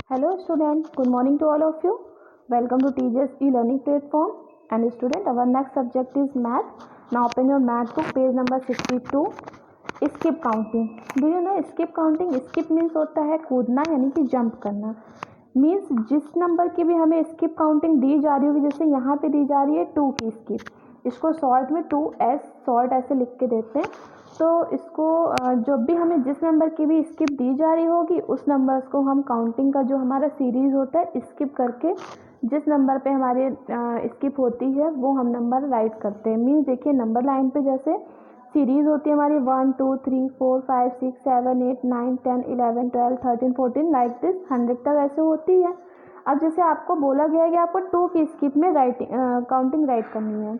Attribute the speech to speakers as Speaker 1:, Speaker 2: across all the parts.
Speaker 1: Hello students, good morning to all of you. Welcome to TJS e-learning platform. And student, our next subject is math. Now open your math book, page number 62. Skip counting. Do you know skip counting? Skip means होता है कूदना यानी कि jump करना. Means जिस number की भी हमें स्किप काउंटिंग दी जा रही होगी, जैसे यहाँ पे दी जा रही है 2 की स्किप, इसको शॉर्ट में 2s शॉर्ट ऐसे लिख के देते हैं. तो इसको जब भी हमें जिस नंबर की भी स्किप दी जा रही होगी उस नंबर्स को हम काउंटिंग का जो हमारा सीरीज़ होता है स्किप करके जिस नंबर पे हमारी स्किप होती है वो हम नंबर राइट करते हैं. मीन्स देखिए नंबर लाइन पे जैसे सीरीज़ होती है हमारी 1 2 3 4 5 6 7 8 9 10 11 12 13 14 लाइक दिस 100 तक ऐसे होती है. अब जैसे आपको बोला गया है कि आपको 2 की स्किप में काउंटिंग राइट करनी है.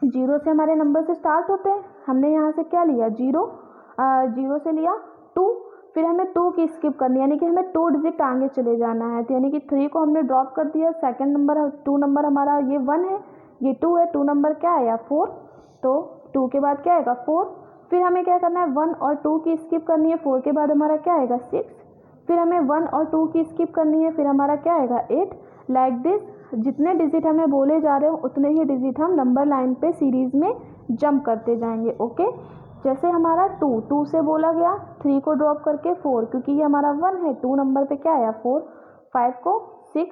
Speaker 1: 0 से हमारे नंबर से स्टार्ट होते हैं. हमने यहाँ से क्या लिया 0 से लिया 2, फिर हमें 2 की स्किप करनी है यानी कि हमें 2 डिजिट आगे चले जाना है. तो यानी कि 3 को हमने ड्रॉप कर दिया. सेकंड नंबर 2 नंबर हमारा ये 1 है, ये 2 है. 2 नंबर क्या आया 4, तो 2 के बाद क्या आएगा 4. फिर हमें क्या करना है 1 और 2 की स्किप करनी है. 4 के बाद हमारा क्या आएगा 6. फिर हमें 1 और 2 की स्किप करनी है. फिर हमारा क्या आएगा 8. लाइक दिस जितने डिजिट हमें बोले जा रहे हो उतने ही डिजिट हम नंबर लाइन पे सीरीज में जंप करते जाएंगे. ओके, जैसे हमारा 2 से बोला गया 3 को ड्रॉप करके 4, क्योंकि ये हमारा 1 है. 2 नंबर पे क्या आया 4, 5 को 6,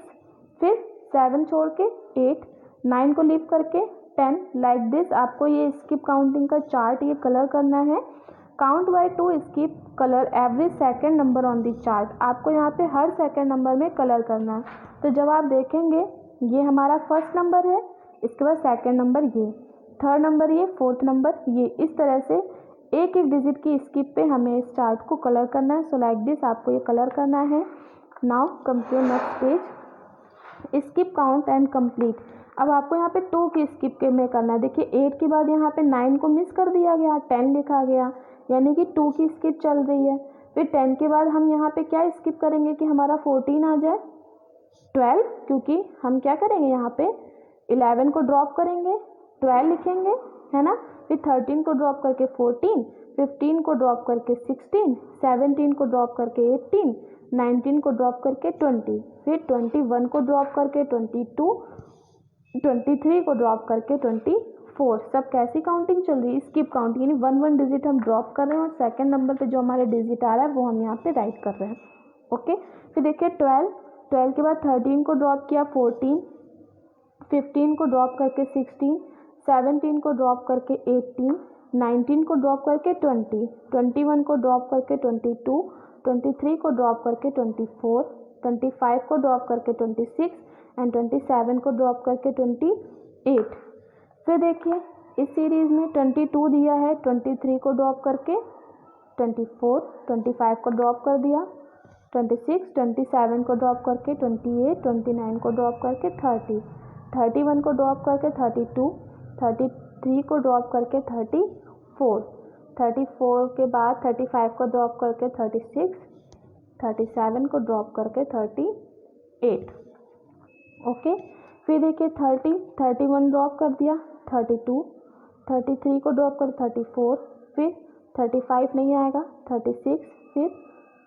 Speaker 1: फिर 7 छोड़ के 8, 9 को लीव करके 10. लाइक दिस आपको ये स्किप काउंटिंग का चार्ट ये कलर करना है. Count by 2 skip colour every second number on the chart. आपको यहाँ पे हर सेकेंड नंबर में कलर करना है. तो जब आप देखेंगे ये हमारा फर्स्ट नंबर है, इसके बाद सेकेंड नंबर ये, थर्ड नंबर ये, फोर्थ नंबर ये, इस तरह से एक एक डिजिट की स्किप पे हमें इस चार्ट को कलर करना है. सो लाइक दिस आपको ये कलर करना है. Now come to next page. Skip count and complete. अब आपको यहाँ पे 2 की स्किप के में करना है. देखिए 8 के बाद यहाँ पे 9 को मिस कर दिया गया, 10 लिखा गया यानी कि 2 की स्किप चल रही है. फिर 10 के बाद हम यहाँ पे क्या स्किप करेंगे कि हमारा 14 आ जाए. 12 क्योंकि हम क्या करेंगे यहाँ पे 11 को ड्रॉप करेंगे, 12 लिखेंगे है ना. फिर 13 को ड्रॉप करके 14, 15 को ड्रॉप करके 16, 17 को ड्रॉप करके 18, 19 को ड्रॉप करके 20, फिर 21 को ड्रॉप करके 22, 23 को ड्रॉप करके 24. सब कैसी काउंटिंग चल रही है स्किप काउंटिंग, यानी 1 डिजिट हम ड्रॉप कर रहे हैं और सेकंड नंबर पे जो हमारे डिजिट आ रहा है वो हम यहाँ पे राइट कर रहे हैं. ओके, फिर देखिए 12 के बाद 13 को ड्रॉप किया 14, 15 को ड्रॉप करके 16, 17 को ड्रॉप करके 18, 19 को ड्रॉप करके 20, 21 को ड्रॉप करके 22, 23 को ड्रॉप करके 24, 25 को ड्रॉप करके 26 एंड 27 को ड्रॉप करके 28. फिर देखिए इस सीरीज में 22 दिया है, 23 को ड्रॉप करके 24, 25 को ड्रॉप कर दिया 26, 27 को ड्रॉप करके 28, 29 को ड्रॉप करके 30, 31 को ड्रॉप करके 32, 33 को ड्रॉप करके 34, 34 के बाद 35 को ड्रॉप करके 36, 37 को ड्रॉप करके 38. ओके, फिर देखिए 31 ड्रॉप कर दिया 32, 33 को ड्रॉप कर 34, फिर 35 नहीं आएगा 36, फिर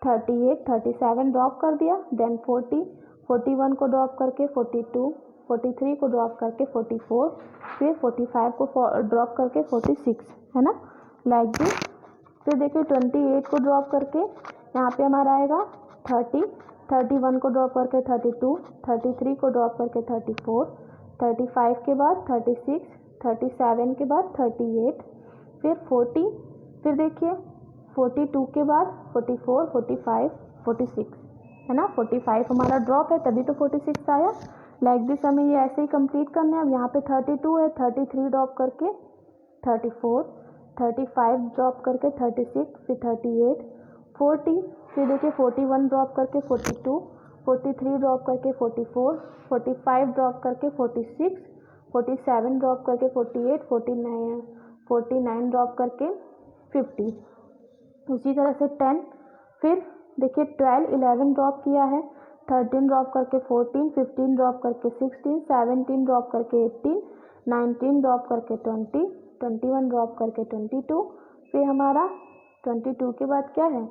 Speaker 1: 38, 37 ड्रॉप कर दिया, देन 40, 41 को ड्रॉप करके 42, 43 को ड्रॉप करके 44, फिर 45 को ड्रॉप करके 46 है ना, लाइक दिस. फिर देखिए 28 को ड्रॉप करके यहाँ पे हमारा आएगा 30, 31 को ड्रॉप करके 32, 33 को ड्रॉप करके 34, 35 के बाद 36, 37 के बाद 38, फिर 40, फिर देखिए 42 के बाद 44, 45, 46 है ना. 45 हमारा ड्रॉप है तभी तो 46 आया. लाइक दिस हमें ये ऐसे ही कंप्लीट करना है. अब यहाँ पे 32 है, 33 ड्रॉप करके 34, 35 ड्रॉप करके 36, फिर 38, 40, फिर देखिए 41 ड्रॉप करके 42, 43 ड्रॉप करके 44, 45 ड्रॉप करके 46, 47 ड्रॉप करके 48, 49 ड्रॉप करके 50. उसी तरह से 10, फिर देखिए 12, 11 ड्रॉप किया है, 13 ड्रॉप करके 14, 15 ड्रॉप करके 16, 17 ड्रॉप करके 18, 19 ड्रॉप करके 20, 21 ड्रॉप करके 22, फिर हमारा 22 के बाद क्या है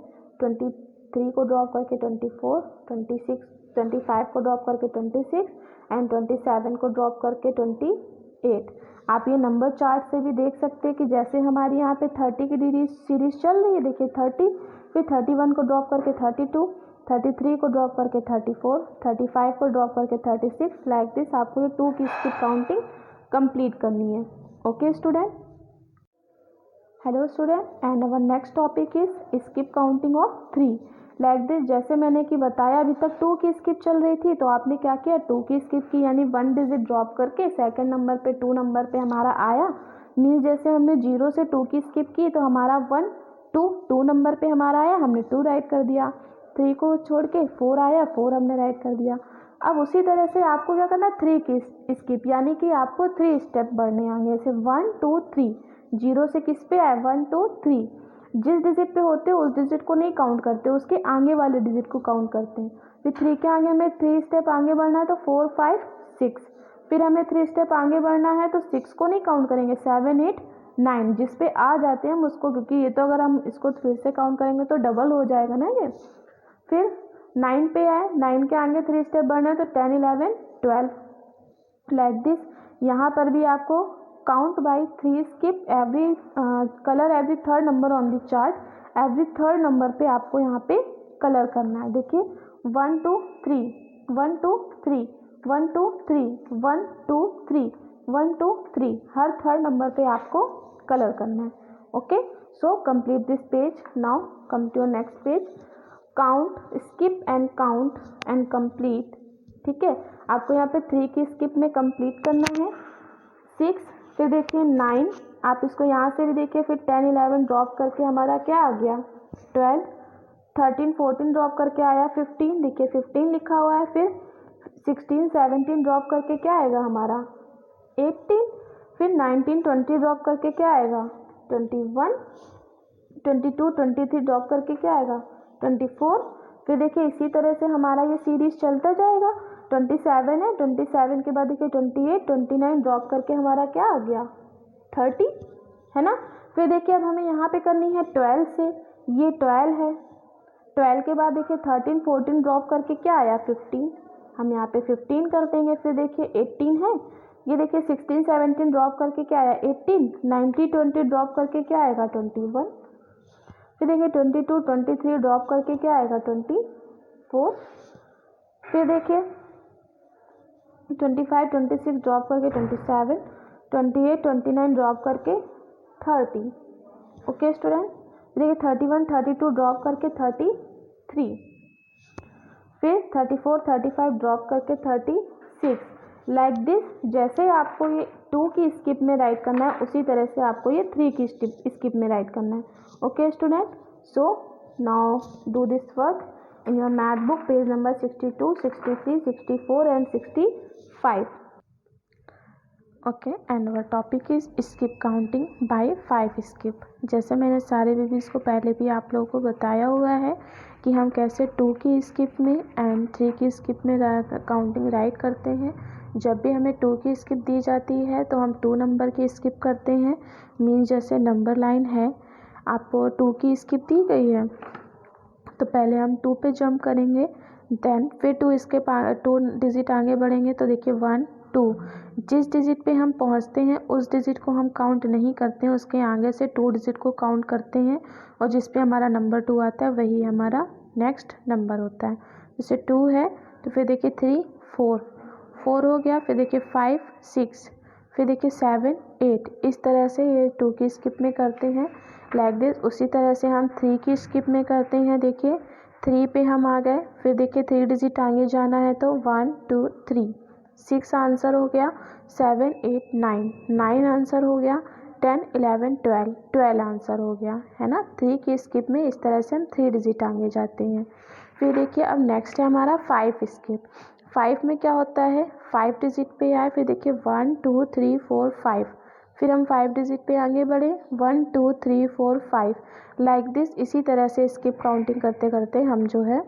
Speaker 1: 23 को ड्रॉप करके 24, 26, 25 को ड्रॉप करके 26 एंड 27 को ड्रॉप करके 28। आप ये नंबर चार्ट से भी देख सकते हैं कि जैसे हमारी यहाँ पे 30 की सीरीज चल रही है, देखिए 30, फिर 31 को ड्रॉप करके 32, 33 को ड्रॉप करके 34, 35 को ड्रॉप करके 36, लाइक दिस आपको ये 2 की स्किप काउंटिंग कंप्लीट करनी है। Okay student, hello student, and our next topic is skip counting of 3। Like this, जैसे मैंने कि बताया अभी तक 2 की स्किप चल रही थी, तो आपने क्या किया, 2 की स्किप की, यानी 1 डिजिट ड्रॉप करके सेकंड नंबर पे 2 नंबर पे हमारा आया। मीन्स जैसे हमने 0 से 2 की स्किप की तो हमारा 1 2 नंबर पे हमारा आया, हमने 2 राइट कर दिया। 3 को छोड़ के 4 आया, 4 हमने राइट कर दिया। अब उसी तरह से आपको क्या करना है, 3 की स्किप, यानी कि आपको 3 स्टेप बढ़ने आएंगे। जैसे 1 2 3, 0 से किस पे आए, 1 2 3। जिस डिजिट पे होते हैं उस डिजिट को नहीं काउंट करते, उसके आगे वाले डिजिट को काउंट करते हैं। फिर 3 के आगे हमें 3 स्टेप आगे बढ़ना है तो 4 5 6। फिर हमें 3 स्टेप आगे बढ़ना है तो 6 को नहीं काउंट करेंगे, 7 8 9 जिस पे आ जाते हैं हम उसको, क्योंकि ये तो अगर हम इसको फिर से काउंट करेंगे तो डबल हो जाएगा ना ये। फिर 9 पे आए, 9 के आगे 3 स्टेप बढ़ना है तो 10 11 12, लाइक दिस। यहाँ पर भी आपको count by 3 skip every colour every third number on the chart, every third number पे आपको यहाँ पे कलर करना है। देखिए 1 2 3 1 2 3 1 2 3 1 2 3 1 2 3, हर थर्ड नंबर पे आपको कलर करना है। Okay, so complete this page. Now come to your next page, count skip and count and complete. ठीक है, आपको यहाँ पे 3 की स्किप में कंप्लीट करना है, 6, फिर देखिए 9, आप इसको यहाँ से भी देखिए, फिर 10 11 ड्रॉप करके हमारा क्या आ गया 12, 13 14 ड्रॉप करके आया 15, देखिए 15 लिखा हुआ है। फिर 16 17 ड्रॉप करके क्या आएगा हमारा 18, फिर 19 20 ड्रॉप करके क्या आएगा 21, 22 23 ड्रॉप करके क्या आएगा 24। फिर देखिए इसी तरह से हमारा ये सीरीज चलता जाएगा। 27 है, 27 के बाद देखिए 28 29 ड्रॉप करके हमारा क्या आ गया 30, है ना। फिर देखिए अब हमें यहाँ पे करनी है 12 से, ये 12 है। 12 के बाद देखिए 13 14 ड्रॉप करके क्या आया 15, हम यहाँ पे 15 कर देंगे। फिर देखिए 18 है, ये देखिए 16 17 ड्रॉप करके क्या आया 18, 19 20 ड्रॉप करके क्या आएगा 21। फिर देखिए 22 23 ड्रॉप करके क्या आएगा 24। फिर देखिए 25 26 ड्रॉप करके 27, 28 29 ड्रॉप करके 30। ओके स्टूडेंट, देखिए 31 32 ड्रॉप करके 33, फिर 34 35 ड्रॉप करके 36, लाइक दिस। जैसे आपको ये 2 की स्किप में राइट करना है उसी तरह से आपको ये 3 की स्किप में राइट करना है। Okay student, so now do this work in your math book, page number 62 63 64 and 65. Okay, and our topic is skip counting by 5 skip। जैसे मैंने सारे बेबीज़ को पहले भी आप लोगों को बताया हुआ है कि हम कैसे 2 की स्किप में एंड 3 की स्किप में काउंटिंग राइट करते हैं। जब भी हमें 2 की स्किप दी जाती है तो हम 2 नंबर की स्किप करते हैं। मीन्स जैसे नंबर लाइन है, आपको 2 की स्किप दी गई है तो पहले हम 2 पे जंप करेंगे, देन फिर 2 डिजिट आगे बढ़ेंगे तो देखिए 1 2, जिस डिजिट पे हम पहुंचते हैं उस डिजिट को हम काउंट नहीं करते हैं, उसके आगे से 2 डिजिट को काउंट करते हैं और जिस पे हमारा नंबर 2 आता है वही हमारा नेक्स्ट नंबर होता है। जैसे 2 है तो फिर देखिए 3 4 हो गया, फिर देखिए 5 6, फिर देखिए 7 8, इस तरह से ये 2 की स्किप में करते हैं लाइक दिस। उसी तरह से हम 3 की स्किप में करते हैं, देखिए 3 पे हम आ गए, फिर देखिए 3 डिजिट आगे जाना है तो 1 2 3, 6 आंसर हो गया, 7 8 9 आंसर हो गया, 10 11 12 आंसर हो गया, है ना। 3 की स्किप में इस तरह से हम 3 डिजिट आगे जाते हैं। फिर देखिए अब नेक्स्ट है हमारा 5 स्किप। 5 में क्या होता है, 5 डिजिट पे आए, फिर देखिए 1 2 3 4 5, फिर हम 5 डिजिट पे आगे बढ़े 1 2 3 4 5, लाइक दिस। इसी तरह से स्किप काउंटिंग करते करते हम जो है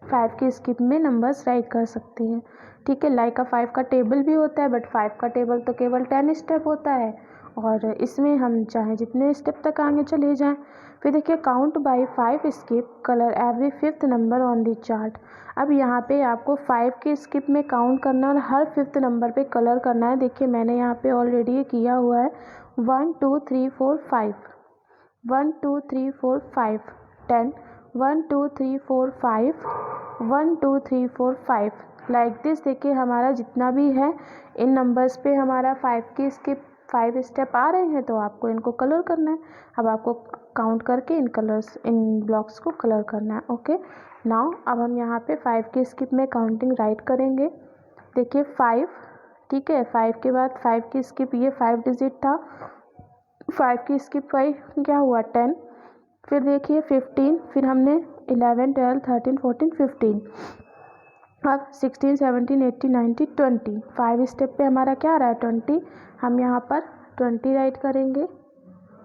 Speaker 1: 5 की स्किप में नंबर्स राइट कर सकते हैं। ठीक है, लाइक का 5 का टेबल भी होता है, बट 5 का टेबल तो केवल 10 स्टेप होता है और इसमें हम चाहे जितने स्टेप तक आगे चले जाएं। फिर देखिए count by 5 skip colour every 5th number on the chart. अब यहाँ पे आपको 5 के स्किप में काउंट करना है और हर 5th नंबर पे कलर करना है। देखिए मैंने यहाँ पे ऑलरेडी किया हुआ है 1 2 3 4 5 1 2 3 4 5 10 1 2 3 4 5 1 2 3 4 5 लाइक दिस। देखिए हमारा जितना भी है इन नंबर्स पे हमारा 5 की स्किप 5 स्टेप आ रहे हैं, तो आपको इनको कलर करना है। अब आपको काउंट करके इन ब्लॉक्स को कलर करना है। ओके नाउ अब हम यहाँ पे 5 की स्किप में काउंटिंग राइट करेंगे। देखिए 5, ठीक है, 5 के बाद 5 की स्किप, ये 5 डिजिट था, 5 की स्किप 5 क्या हुआ 10, फिर देखिए 15, फिर हमने 11 12 13 14 15, अब 16 17 18 19 20, 5 स्टेप पे हमारा क्या आ रहा है 20, हम यहाँ पर 20 राइट करेंगे।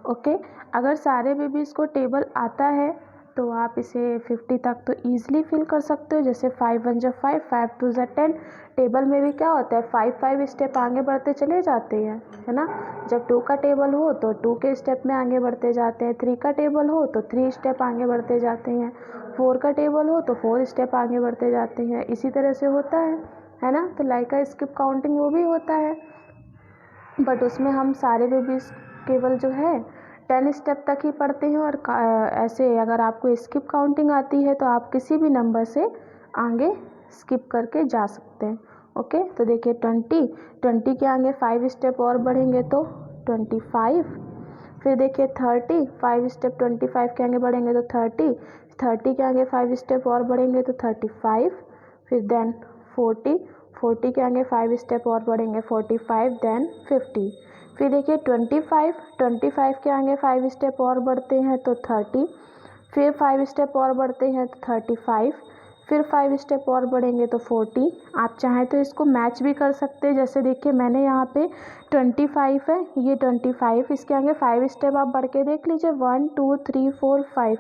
Speaker 1: ओके अगर सारे बेबीज़ को टेबल आता है तो आप इसे 50 तक तो ईजिली फिल कर सकते हो। जैसे 5 1 जा 5 5 2 जा 10, टेबल में भी क्या होता है 5 5 स्टेप आगे बढ़ते चले जाते हैं, है ना। जब 2 का टेबल हो तो 2 के स्टेप में आगे बढ़ते जाते हैं, 3 का टेबल हो तो 3 स्टेप आगे बढ़ते जाते हैं, 4 का टेबल हो तो 4 स्टेप आगे बढ़ते जाते हैं। इसी तरह से होता है ना। तो लाइक का स्किप काउंटिंग वो भी होता है, बट उसमें हम सारे बेबीज़ केवल जो है 10 स्टेप तक ही पढ़ते हैं। और ऐसे अगर आपको स्किप काउंटिंग आती है तो आप किसी भी नंबर से आगे स्किप करके जा सकते हैं। ओके तो देखिए 20 के आगे 5 स्टेप और बढ़ेंगे तो 25, फिर देखिए 30, 5 स्टेप 25 के आगे बढ़ेंगे तो 30 के आगे 5 स्टेप और बढ़ेंगे तो 35, फिर देन 40 के आगे 5 स्टेप और बढ़ेंगे 45, देन 50, फिर देखिए 25 के आगे 5 स्टेप और बढ़ते हैं तो 30, फिर 5 स्टेप और बढ़ते हैं तो 35, फिर 5 स्टेप और बढ़ेंगे तो 40। आप चाहें तो इसको मैच भी कर सकते हैं। जैसे देखिए मैंने यहाँ पे 25 है, ये 25, इसके आगे 5 स्टेप आप बढ़ के देख लीजिए 1 2 3 4 5,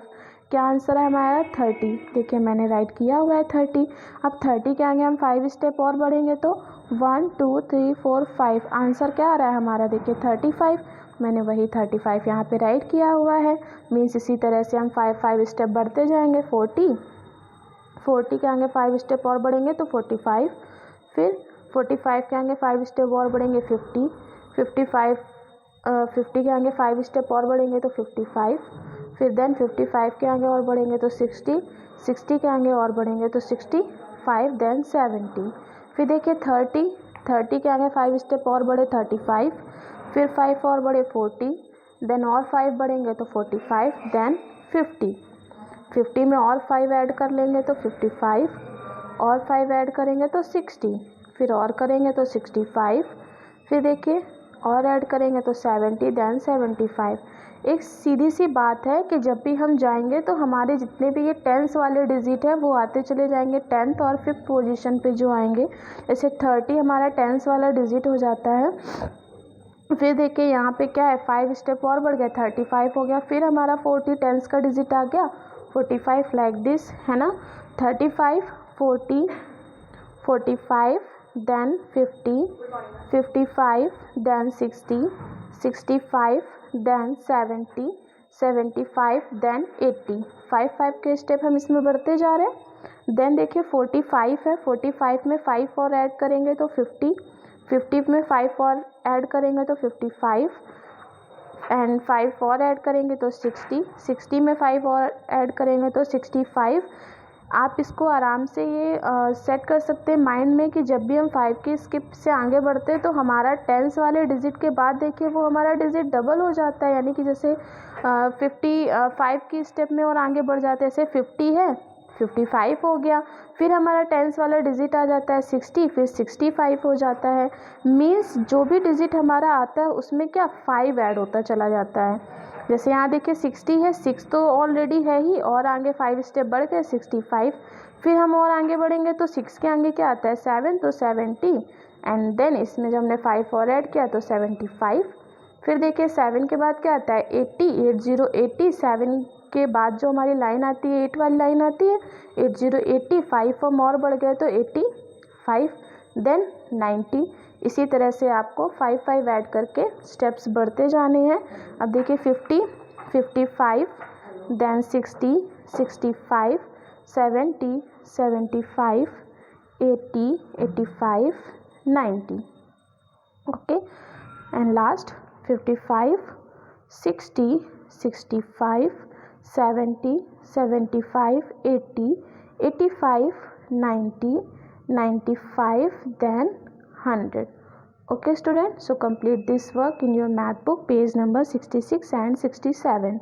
Speaker 1: क्या आंसर है हमारा 30। देखिए मैंने राइट किया हुआ है 30। अब 30 के आगे हम 5 स्टेप और बढ़ेंगे तो 1 2 3 4 5, आंसर क्या आ रहा है हमारा देखिए 35। मैंने वही 35 यहाँ पे राइट किया हुआ है। मीन्स इसी तरह से हम 5 स्टेप बढ़ते जाएंगे 40 के आगे 5 स्टेप और बढ़ेंगे तो 45, फिर 45 के आगे 5 स्टेप और बढ़ेंगे 50 के आगे 5 स्टेप और बढ़ेंगे तो 55, फिर देन 55 के आगे और बढ़ेंगे तो 60 के आगे और बढ़ेंगे तो 65, देन 70, फिर देखिए 30 के आगे 5 स्टेप और बढ़े 35, फिर 5 और बढ़े 40, देन और 5 बढ़ेंगे तो 45, देन 50 में और 5 ऐड कर लेंगे तो 55, और 5 ऐड करेंगे तो 60, फिर और करेंगे तो 65, फिर देखिए और ऐड करेंगे तो 70, देन 75। एक सीधी सी बात है कि जब भी हम जाएंगे तो हमारे जितने भी ये टेंस वाले डिजिट है वो आते चले जाएंगे 10th और 5th पोजीशन पे जो आएंगे। जैसे 30 हमारा टेंस वाला डिजिट हो जाता है। फिर देखिए यहाँ पे क्या है 5 स्टेप और बढ़ गया 35 हो गया, फिर हमारा 40 टेंस का डिजिट आ गया 45, लाइक दिस, है ना। 35 40 45, देन 50 55, देन 60 65, देन 70 75, देन 80। 5 के स्टेप हम इसमें बढ़ते जा रहे हैं। देन देखिए 45 है, 45 में 5 और ऐड करेंगे तो 50 में 5 और ऐड करेंगे तो 55, एंड 5 और ऐड करेंगे तो 60 में 5 और ऐड करेंगे तो 65। आप इसको आराम से ये सेट कर सकते हैं माइंड में कि जब भी हम 5 की स्किप से आगे बढ़ते हैं तो हमारा टेंस वाले डिजिट के बाद देखिए वो हमारा डिजिट डबल हो जाता है। यानी कि जैसे 55 की स्टेप में और आगे बढ़ जाते हैं, जैसे 50 है 55 हो गया, फिर हमारा टेंस वाला डिजिट आ जाता है 60, फिर 65 हो जाता है। मीन्स जो भी डिजिट हमारा आता है उसमें क्या 5 ऐड होता चला जाता है। जैसे यहाँ देखिए 60 है, 6 तो ऑलरेडी है ही, और आगे 5 स्टेप बढ़ गए 65, फिर हम और आगे बढ़ेंगे तो 6 के आगे क्या आता है 7, तो 70, एंड देन इसमें जब हमने 5 और ऐड किया तो 75, फिर देखिए 7 के बाद क्या आता है 80, 7 के बाद जो हमारी लाइन आती है 8 वाली लाइन आती है 80, 5 हम और बढ़ गए तो 85, देन 90। इसी तरह से आपको 5 ऐड करके स्टेप्स बढ़ते जाने हैं। अब देखिए 50 55 then 60, 65, 70, 75, 80, 85, 90. Okay, and last 55, 60, 65, 70, 75, 80, 85, 90, 95, then 100. Okay students, so complete this work in your math book, page number 66 and 67.